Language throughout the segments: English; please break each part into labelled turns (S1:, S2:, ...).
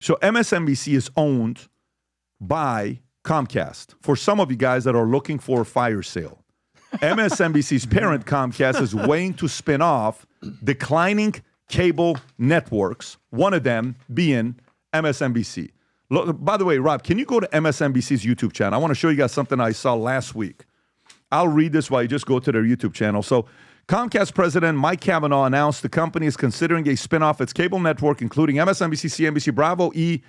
S1: So MSNBC is owned by Comcast. For some of you guys that are looking for a fire sale, MSNBC's parent Comcast is weighing to spin off declining cable networks, one of them being MSNBC. Look, by the way, Rob, can you go to MSNBC's YouTube channel? I want to show you guys something I saw last week. I'll read this while you just go to their YouTube channel. So Comcast president Mike Cavanaugh announced the company is considering a spin-off of its cable network, including MSNBC, CNBC, Bravo, E!,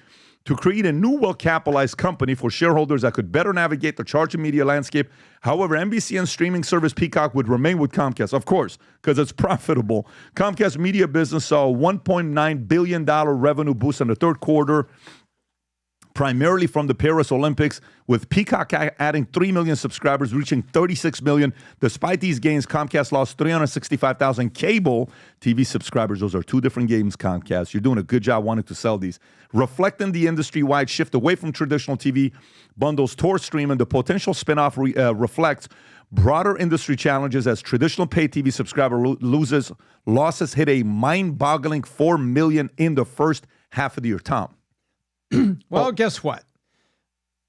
S1: to create a new well-capitalized company for shareholders that could better navigate the charging media landscape. However, NBC and streaming service Peacock would remain with Comcast, of course, because it's profitable. Comcast media business saw a $1.9 billion revenue boost in the third quarter, primarily from the Paris Olympics, with Peacock adding 3 million subscribers, reaching 36 million. Despite these gains, Comcast lost 365,000 cable TV subscribers. Those are two different games, Comcast. You're doing a good job wanting to sell these. Reflecting the industry-wide shift away from traditional TV bundles toward streaming, the potential spinoff reflects broader industry challenges as traditional pay TV subscriber losses hit a mind-boggling 4 million in the first half of the year. Tom.
S2: Well, guess what?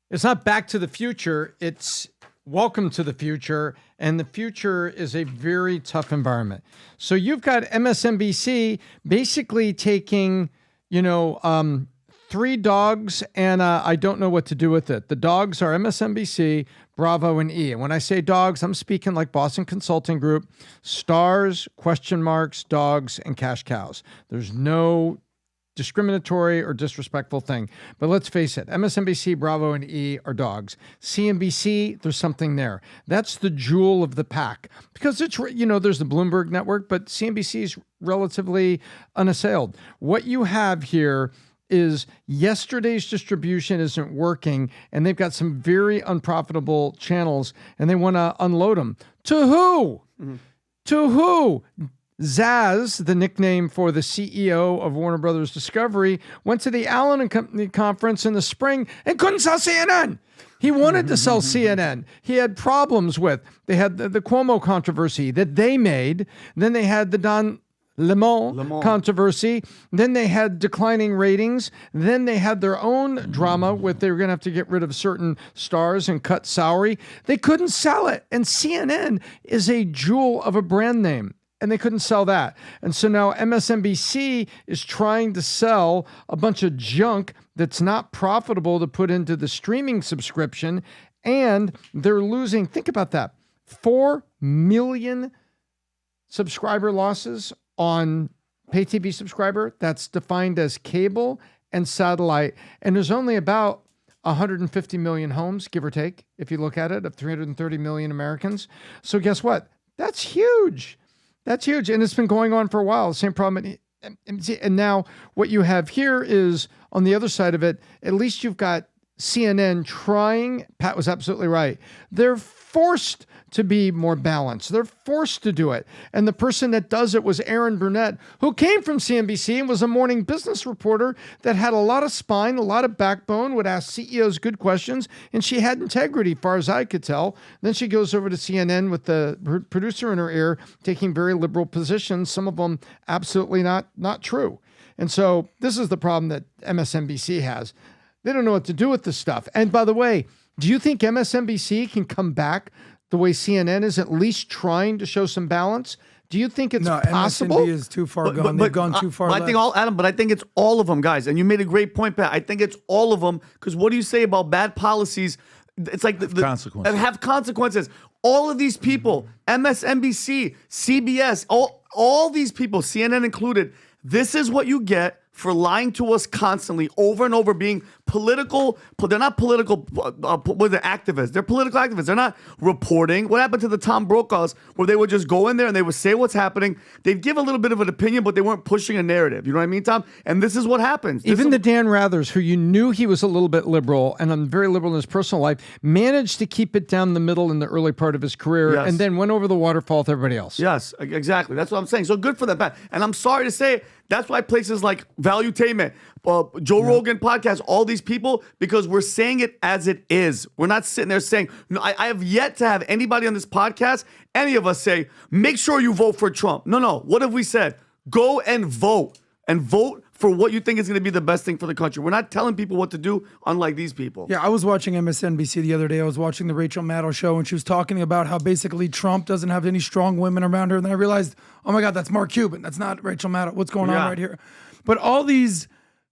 S2: It's not Back to the Future. It's Welcome to the Future. And the future is a very tough environment. So you've got MSNBC basically taking, 3 dogs, and I don't know what to do with it. The dogs are MSNBC, Bravo, and E! And when I say dogs, I'm speaking like Boston Consulting Group, stars, question marks, dogs, and cash cows. There's no discriminatory or disrespectful thing. But let's face it, MSNBC, Bravo, and E! are dogs. CNBC, there's something there. That's the jewel of the pack. Because it's, there's the Bloomberg network, but CNBC is relatively unassailed. What you have here is yesterday's distribution isn't working, and they've got some very unprofitable channels, and they want to unload them. To who? Mm-hmm. To who? Zaz, the nickname for the CEO of Warner Brothers Discovery, went to the Allen & Company conference in the spring and couldn't sell CNN. He wanted to sell CNN. He had problems with, they had the Cuomo controversy that they made. Then they had the Don Lemon controversy. Then they had declining ratings. Then they had their own drama with they were going to have to get rid of certain stars and cut salary. They couldn't sell it. And CNN is a jewel of a brand name. And they couldn't sell that. And so now MSNBC is trying to sell a bunch of junk that's not profitable to put into the streaming subscription. And they're losing, think about that, 4 million subscriber losses on pay TV subscriber. That's defined as cable and satellite. And there's only about 150 million homes, give or take, if you look at it, of 330 million Americans. So guess what? That's huge. That's huge. And it's been going on for a while. Same problem. And now what you have here is on the other side of it, at least you've got CNN trying. Pat was absolutely right. They're forced to be more balanced. They're forced to do it. And the person that does it was Erin Burnett, who came from CNBC and was a morning business reporter that had a lot of spine, a lot of backbone, would ask CEOs good questions, and she had integrity, far as I could tell. Then she goes over to CNN with the producer in her ear, taking very liberal positions, some of them absolutely not true. And so this is the problem that MSNBC has. They don't know what to do with this stuff. And by the way, do you think MSNBC can come back the way CNN is, at least trying to show some balance? Do you think it's possible?
S3: MSNBC is too far gone. They've gone too far left.
S4: I think it's all of them, guys. And you made a great point, Pat. I think it's all of them, because what do you say about bad policies? It's like
S1: consequences.
S4: Have consequences. All of these people, MSNBC, CBS, all these people, CNN included, this is what you get for lying to us constantly, over and over, being political. They're not political, they're activists. They're political activists. They're not reporting. What happened to the Tom Brokaws, where they would just go in there and they would say what's happening. They'd give a little bit of an opinion, but they weren't pushing a narrative. You know what I mean, Tom? And this is what happens.
S2: Even the Dan Rathers, who you knew he was a little bit liberal, and I'm very liberal in his personal life, managed to keep it down the middle in the early part of his career, and then went over the waterfall with everybody else.
S4: Yes, exactly. That's what I'm saying. So good for them, Pat. And I'm sorry to say it, that's why places like Valuetainment, Joe Rogan podcast, all these people, because we're saying it as it is. We're not sitting there saying, no, I have yet to have anybody on this podcast, any of us say, make sure you vote for Trump. No. What have we said? Go and vote for what you think is going to be the best thing for the country. We're not telling people what to do, unlike these people.
S3: Yeah, I was watching MSNBC the other day. I was watching the Rachel Maddow show, and she was talking about how basically Trump doesn't have any strong women around her. And then I realized, oh my God, that's Mark Cuban. That's not Rachel Maddow. What's going on right here? But all these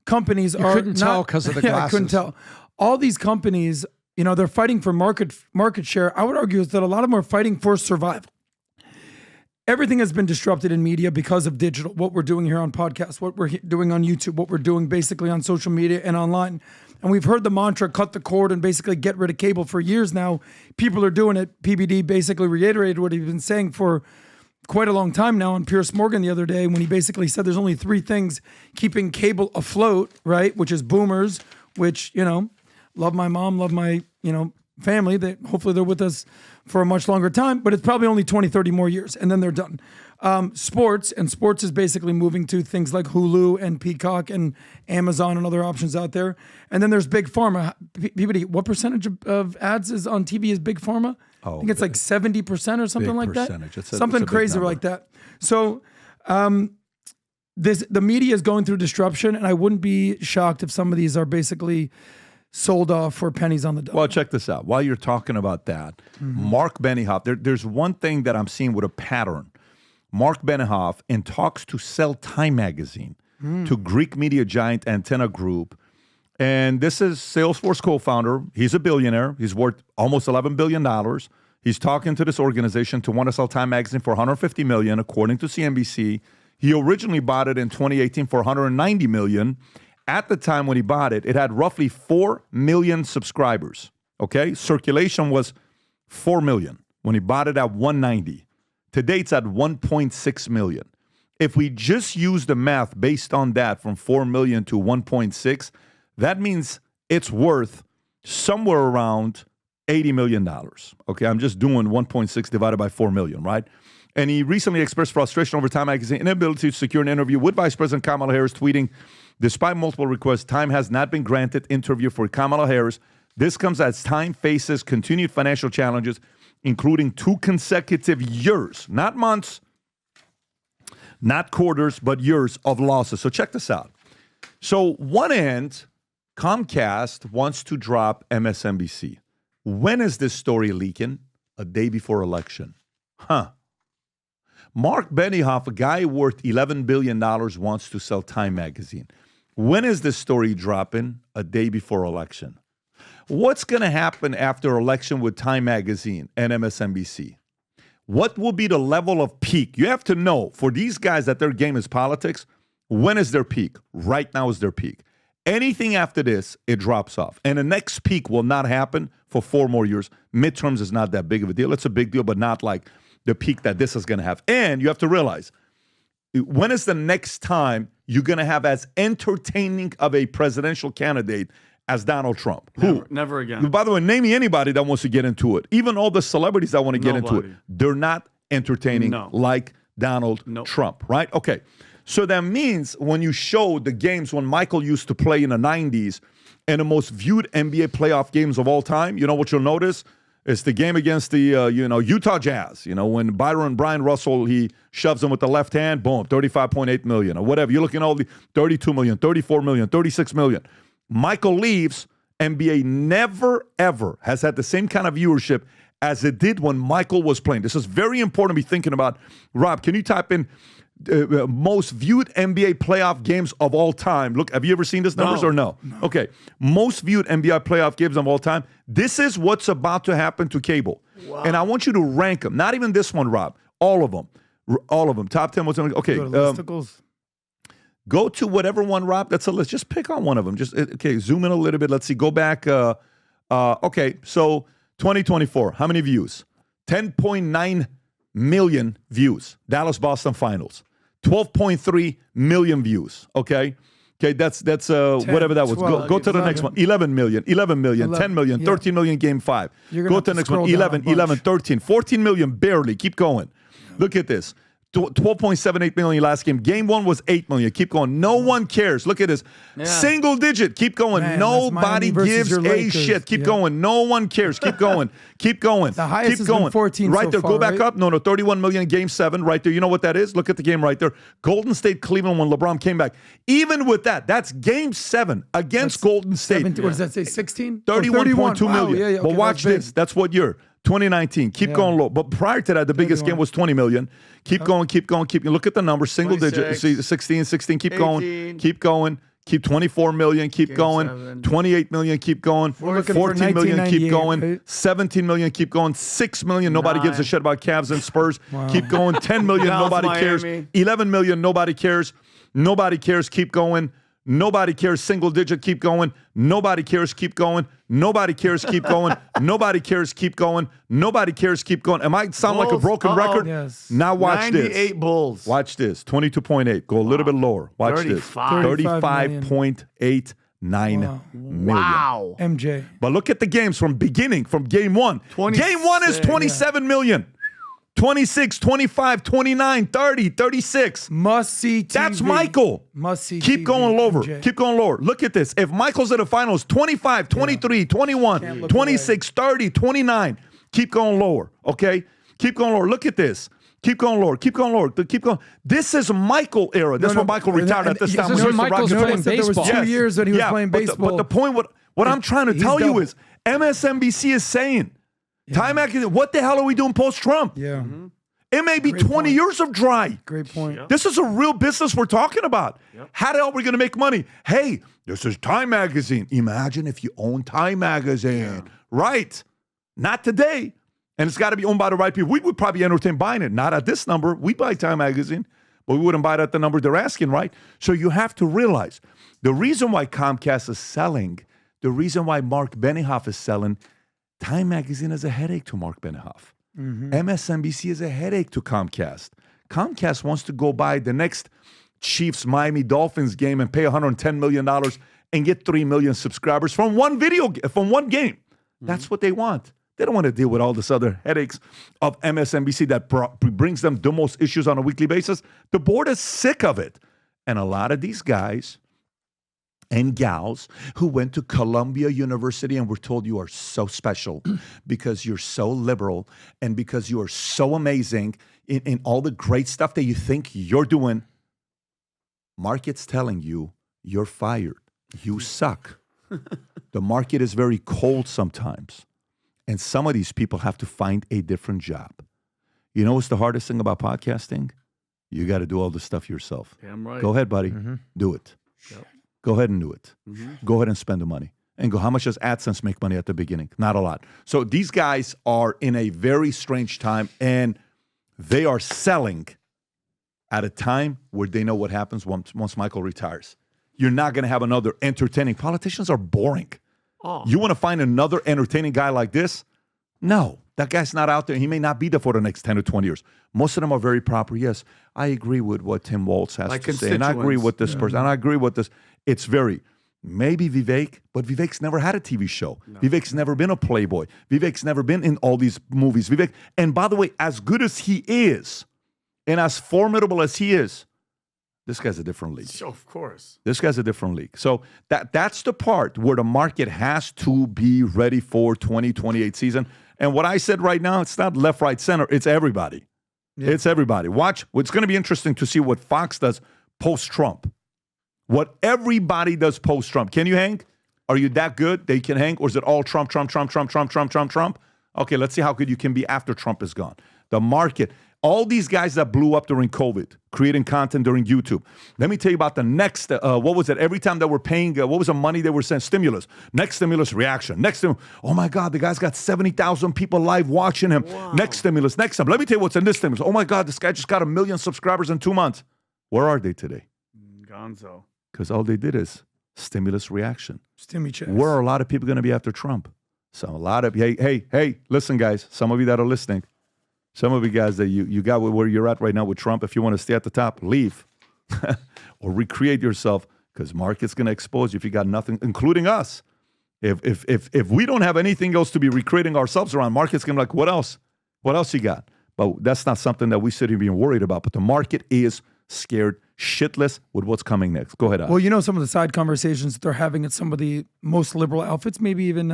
S3: companies
S2: you couldn't tell because of the glasses.
S3: I couldn't tell. All these companies, you know, they're fighting for market share. I would argue that a lot of them are fighting for survival. Everything has been disrupted in media because of digital, what we're doing here on podcasts, what we're doing on YouTube, what we're doing basically on social media and online. And we've heard the mantra, cut the cord and basically get rid of cable for years now. People are doing it. PBD basically reiterated what he's been saying for quite a long time now on Piers Morgan the other day when he basically said there's only 3 things keeping cable afloat, right? Which is boomers, which, you know, love my mom, love my, you know, family. That hopefully they're with us for a much longer time, but it's probably only 20, 30 more years, and then they're done. Sports is basically moving to things like Hulu and Peacock and Amazon and other options out there. And then there's Big Pharma. PBD, what percentage of ads is on TV is Big Pharma? I think it's like 70% or something like that. Something crazy like that. So the media is going through disruption, and I wouldn't be shocked if some of these are basically sold off for pennies on the dollar.
S1: Well, check this out. While you're talking about that, Mark Benioff, there's one thing that I'm seeing with a pattern. Mark Benioff, in talks to sell Time Magazine to Greek media giant Antenna Group, and this is Salesforce co-founder. He's a billionaire. He's worth almost $11 billion. He's talking to this organization to want to sell Time Magazine for $150 million, according to CNBC. He originally bought it in 2018 for $190 million. At the time when he bought it, it had roughly 4 million subscribers, okay? Circulation was 4 million when he bought it at 190. Today, it's at 1.6 million. If we just use the math based on that from 4 million to 1.6, that means it's worth somewhere around $80 million, okay? I'm just doing 1.6 divided by 4 million, right? And he recently expressed frustration over Time Magazine's inability to secure an interview with Vice President Kamala Harris, tweeting, despite multiple requests, Time has not been granted interview for Kamala Harris. This comes as Time faces continued financial challenges, including 2 consecutive years, not months, not quarters, but years of losses. So check this out. So one end, Comcast wants to drop MSNBC. When is this story leaking? A day before election. Mark Benioff, a guy worth $11 billion, wants to sell Time Magazine. When is this story dropping? A day before election. What's going to happen after election with Time Magazine and MSNBC? What will be the level of peak? You have to know, for these guys that their game is politics, when is their peak? Right now is their peak. Anything after this, it drops off. And the next peak will not happen for 4 more years. Midterms is not that big of a deal. It's a big deal, but not like the peak that this is going to have. And you have to realize, when is the next time you're going to have as entertaining of a presidential candidate as Donald Trump?
S4: Never again.
S1: By the way, name me anybody that wants to get into it. Even all the celebrities that want to get into it. They're not entertaining like Donald Trump, right? Okay. So that means when you show the games when Michael used to play in the 90s and the most viewed NBA playoff games of all time, you know what you'll notice? It's the game against the Utah Jazz. You know, when Brian Russell, he shoves them with the left hand, boom, 35.8 million or whatever. You're looking at all the 32 million, 34 million, 36 million. Michael leaves, NBA never, ever has had the same kind of viewership as it did when Michael was playing. This is very important to be thinking about. Rob, can you type in most viewed NBA playoff games of all time? Look, have you ever seen these numbers or no? Okay. Most viewed NBA playoff games of all time. This is what's about to happen to cable. Wow. And I want you to rank them. Not even this one, Rob. All of them. All of them. Top 10. Okay. Go to whatever one, Rob. That's a list. Just pick on one of them. Just, okay, zoom in a little bit. Let's see. Go back. Okay. So 2024. How many views? 10.9 million views. Dallas-Boston Finals. 12.3 million views. Okay, that's 10, whatever that was.
S3: 12,
S1: go to the next one. 11 million, 10 million, 13 million, game 5. Go to the next one. 11, 13, 14 million, barely. Keep going. Look at this. 12.78 million last game. Game 1 was 8 million. Keep going. No one cares. Look at this. Single digit. Keep going.
S3: Man,
S1: Nobody gives a shit. Keep going. No one cares. Keep going. Keep going.
S3: The highest
S1: Keep
S3: has
S1: going.
S3: been 14
S1: right
S3: so
S1: there.
S3: far,
S1: Go back
S3: right?
S1: up. No, 31 million game 7 right there. You know what that is? Look at the game right there. Golden State, Cleveland when LeBron came back. Even with that, that's game 7 against Golden State.
S3: 17, what does that say? 16?
S1: 31.2 million.
S3: Yeah,
S1: But
S3: okay,
S1: watch
S3: that's big.
S1: this. That's what year. 2019. Keep going low. But prior to that, the biggest game was 20 million. Keep going. Look at the numbers. Single digit. See, 16. Keep
S4: 18.
S1: going. Keep going. Keep 24 million. Keep going.
S4: 7.
S1: 28 million. Keep going.
S3: looking for
S1: 14 million. Keep
S3: 1998,
S1: going.
S3: right?
S1: 17 million. Keep going. 6 million. Nobody gives a shit about Cavs and Spurs. Keep going. 10 million.
S4: Dallas,
S1: Nobody cares.
S4: Miami.
S1: 11 million. Nobody cares. Nobody cares. Keep going. Nobody cares. Single digit. Keep going. Nobody cares. Keep going. Nobody cares. Keep going. Nobody cares. Keep going. Nobody cares. Keep going. Am I sound like a
S4: Bulls.
S1: broken record?
S3: Yes.
S1: Now watch
S4: 98
S1: this.
S4: Bulls.
S1: Watch this. 22.8. Go a little bit lower. Watch
S4: 35.
S1: this.
S3: 35
S1: 35.89 million.
S4: Wow.
S3: MJ.
S1: But look at the games from beginning, from game 1.
S4: 26,
S1: Game 1 is 27 million. 26, 25, 29, 30, 36.
S3: Must see TV.
S1: That's Michael.
S3: Must see
S1: Keep
S3: TV,
S1: going lower.
S3: MJ.
S1: Keep going lower. Look at this. If Michael's at the finals, 25, 23, 21,
S3: look
S1: 26, 30, 29. Keep going lower, okay? Keep going lower. Look at this. Keep going lower. Keep going lower. Keep going. This is Michael era. This is when Michael retired at this time.
S2: this is when Michael's playing
S3: There was
S2: baseball.
S3: 2 years that he was playing
S1: but
S3: baseball.
S1: but the point, what I'm trying to
S3: He's
S1: tell you
S3: double.
S1: is MSNBC is saying, Time Magazine, what the hell are we doing post-Trump?
S3: Yeah.
S1: It may be
S3: Great
S1: 20
S3: point.
S1: years of dry.
S3: Great point.
S1: This is a real business we're talking about. How the hell are we going to make money? Hey, this is Time Magazine. Imagine if you own Time Magazine. Right. Not today. And it's got to be owned by the right people. We would probably entertain buying it. Not at this number. We buy Time Magazine, but we wouldn't buy it at the number they're asking, right? So you have to realize the reason why Comcast is selling, the reason why Mark Benioff is selling, Time Magazine is a headache to Mark Benioff. MSNBC is a headache to Comcast. Comcast wants to go buy the next Chiefs Miami Dolphins game and pay $110 million and get 3 million subscribers from one game. That's what they want. They don't want to deal with all this other headaches of MSNBC that brings them the most issues on a weekly basis. The board is sick of it. And a lot of these guys and gals who went to Columbia University and were told you are so special because you're so liberal and because you are so amazing in all the great stuff that you think you're doing. Market's telling you you're fired. You suck. The market is very cold sometimes. And some of these people have to find a different job. You know what's the hardest thing about podcasting? You got to do all the stuff yourself.
S4: Damn right.
S1: Go ahead, buddy. Do it.
S4: Yep.
S1: Go ahead and do it. Go ahead and spend the money. And go, how much does AdSense make money at the beginning? Not a lot. So these guys are in a very strange time, and they are selling at a time where they know what happens once Michael retires. You're not going to have another entertaining. Politicians are boring.
S4: Oh.
S1: You want to find another entertaining guy like this? No, that guy's not out there. He may not be there for the next 10 or 20 years. Most of them are very proper. Yes, I agree with what Tim Waltz has
S4: Like
S1: to say. And I agree with this person. And I agree with this. It's very, maybe Vivek, but Vivek's never had a TV show. No. Vivek's never been a Playboy. Vivek's never been in all these movies. Vivek, and by the way, as good as he is, and as formidable as he is, this guy's a different league.
S4: So, of course.
S1: This guy's a different league. So that's the part where the market has to be ready for 2028 season. And what I said right now, it's not left, right, center. It's everybody. Yeah. It's everybody. Watch. It's going to be interesting to see what Fox does post-Trump. What everybody does post-Trump. Can you hang? Are you that good that you can hang? Or is it all Trump, Trump, Trump, Trump, Trump, Trump, Trump, Trump? Okay, let's see how good you can be after Trump is gone. The market. All these guys that blew up during COVID, creating content during YouTube. Let me tell you about the next, what was it? Every time that we're paying, what was the money they were saying? Stimulus. Next stimulus reaction. Next stimulus. Oh my God, the guy's got 70,000 people live watching him. Wow. Next stimulus. Next time. Let me tell you what's in this stimulus. Oh my God, this guy just got 1 million subscribers in 2 months. Where are they today?
S4: Gonzo.
S1: Because all they did is stimulus reaction.
S3: Stimmy checks.
S1: Where are a lot of people going to be after Trump? So a lot of, hey, listen guys, some of you that are listening, some of you guys that you got where you're at right now with Trump, if you want to stay at the top, leave or recreate yourself because market's going to expose you if you got nothing, including us. If we don't have anything else to be recreating ourselves around, market's going to be like, what else? What else you got? But that's not something that we sit here being worried about. But the market is scared shitless with what's coming next. Go ahead, Alex.
S3: Well, you know, some of the side conversations that they're having at some of the most liberal outfits, maybe even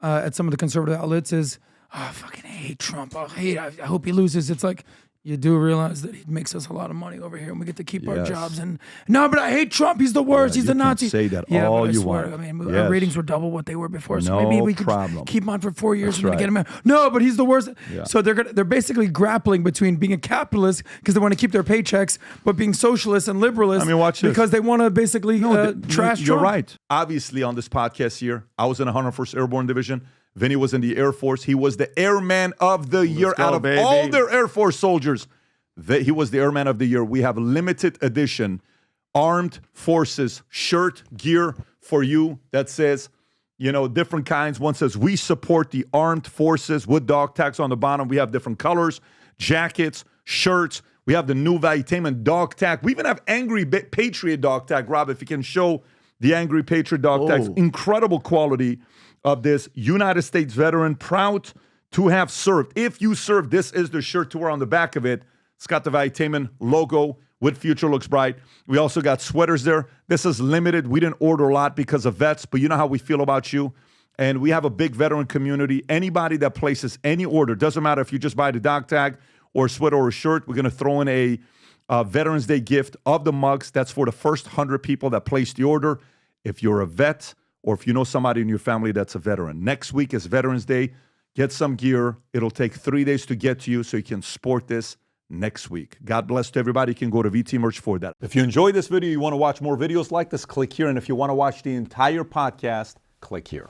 S3: at some of the conservative outlets, is, oh, I fucking hate Trump. I hope he loses. It's like, you do realize that he makes us a lot of money over here and we get to keep our jobs. And no, but I hate Trump. He's the worst. He's a Nazi.
S1: You can say that all
S3: but I
S1: you
S3: swear,
S1: want.
S3: I mean, our ratings were double what they were before. So
S1: No
S3: maybe we could
S1: problem.
S3: keep him on for 4 years
S1: That's
S3: and then
S1: right.
S3: get him out. No, but he's the worst.
S1: Yeah.
S3: So they're basically grappling between being a capitalist because they want to keep their paychecks, but being socialist and liberalist
S1: I mean, watch this.
S3: because they want to basically trash
S1: You're
S3: Trump.
S1: right. Obviously, on this podcast here, I was in the 101st Airborne Division. Vinny was in the Air Force. He was the Airman of the Year
S4: go,
S1: out of
S4: baby.
S1: all their Air Force soldiers. He was the Airman of the Year. We have limited edition Armed Forces shirt gear for you that says, you know, different kinds. One says, we support the armed forces with dog tags on the bottom. We have different colors, jackets, shirts. We have the new Valuetainment dog tag. We even have Angry Patriot dog tag. Rob, if you can show the Angry Patriot dog tags. Incredible quality of this United States veteran, proud to have served. If you served, this is the shirt to wear on the back of it. It's got the Valuetainment logo with Future Looks Bright. We also got sweaters there. This is limited. We didn't order a lot because of vets, but you know how we feel about you. And we have a big veteran community. Anybody that places any order, doesn't matter if you just buy the dog tag or a sweater or a shirt, we're going to throw in a Veterans Day gift of the mugs. That's for the first 100 people that place the order. If you're a vet or if you know somebody in your family that's a veteran. Next week is Veterans Day. Get some gear. It'll take 3 days to get to you so you can sport this next week. God bless to everybody. You can go to VT Merch for that. If you enjoyed this video, you want to watch more videos like this, click here. And if you want to watch the entire podcast, click here.